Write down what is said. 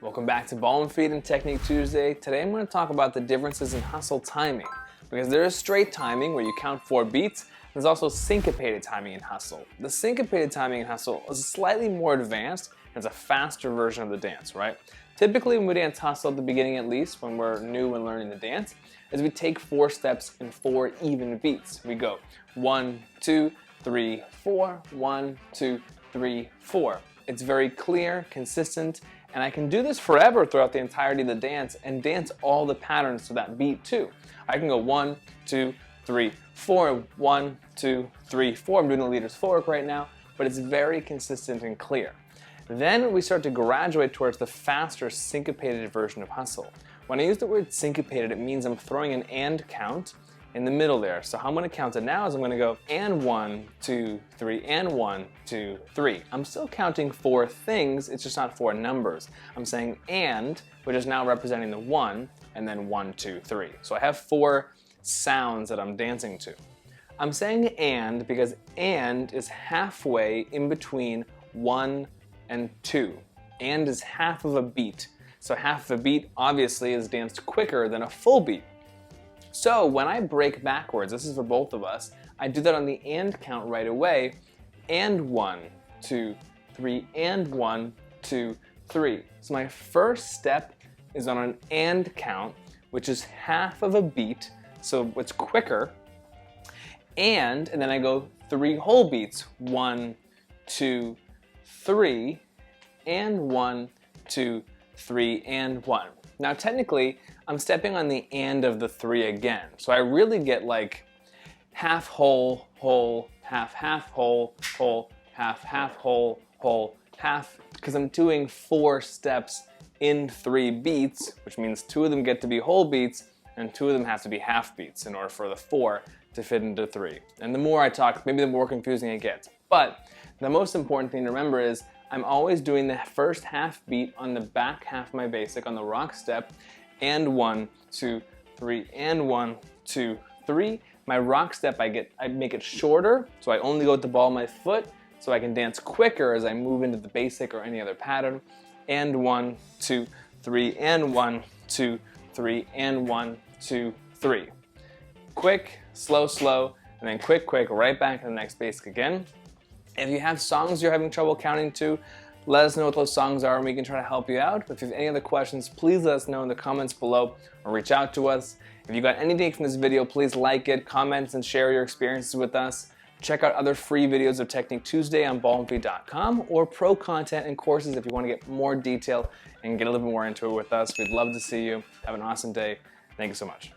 Welcome back to Ballroom and Technique Tuesday. Today I'm going to talk about the differences in hustle timing, because there is straight timing where you count 4 beats. There's also syncopated timing in hustle. The syncopated timing in hustle is slightly more advanced and it's a faster version of the dance, right? Typically when we dance hustle at the beginning, at least when we're new and learning the dance, is we take 4 steps in 4 even beats. We go 1, 2, 3, 4, 1, 2, 3, 4. It's very clear, consistent, and I can do this forever throughout the entirety of the dance and dance all the patterns to that beat too. I can go 1, 2, 3, 4, 1, 2, 3, 4. I'm doing the leader's fork right now, but it's very consistent and clear. Then we start to graduate towards the faster syncopated version of hustle. When I use the word syncopated, it means I'm throwing an and count in the middle there. So how I'm going to count it now is I'm going to go and 1, 2, 3, and 1, 2, 3. I'm still counting 4 things, it's just not 4 numbers. I'm saying and, which is now representing the 1, and then 1, 2, 3. So I have 4 sounds that I'm dancing to. I'm saying and because and is halfway in between 1 and 2. And is half of a beat. So half of a beat obviously is danced quicker than a full beat. So when I break backwards, this is for both of us, I do that on the and count right away. And 1, 2, 3, and 1, 2, 3. So my first step is on an and count, which is half of a beat, so it's quicker. And then I go 3 whole beats. 1, 2, 3, and 1, 2, 3, and 1. Now technically, I'm stepping on the and of the 3 again. So I really get like half whole, whole, half whole, whole, half whole, whole, half, because I'm doing 4 steps in 3 beats, which means 2 of them get to be whole beats and 2 of them have to be half beats in order for the 4 to fit into 3. And the more I talk, maybe the more confusing it gets. But the most important thing to remember is I'm always doing the first half beat on the back half of my basic on the rock step, and 1, 2, 3, and 1, 2, 3. My rock step, I make it shorter, so I only go with the ball of my foot, so I can dance quicker as I move into the basic or any other pattern. And 1, 2, 3, and 1, 2, 3, and 1, 2, 3. Quick, slow, slow, and then quick, quick, right back to the next basic again. If you have songs you're having trouble counting to, let us know what those songs are and we can try to help you out. If you have any other questions, please let us know in the comments below or reach out to us. If you got anything from this video, please like it, comment, and share your experiences with us. Check out other free videos of Technique Tuesday on ballroom.com or pro content and courses if you want to get more detail and get a little bit more into it with us. We'd love to see you. Have an awesome day. Thank you so much.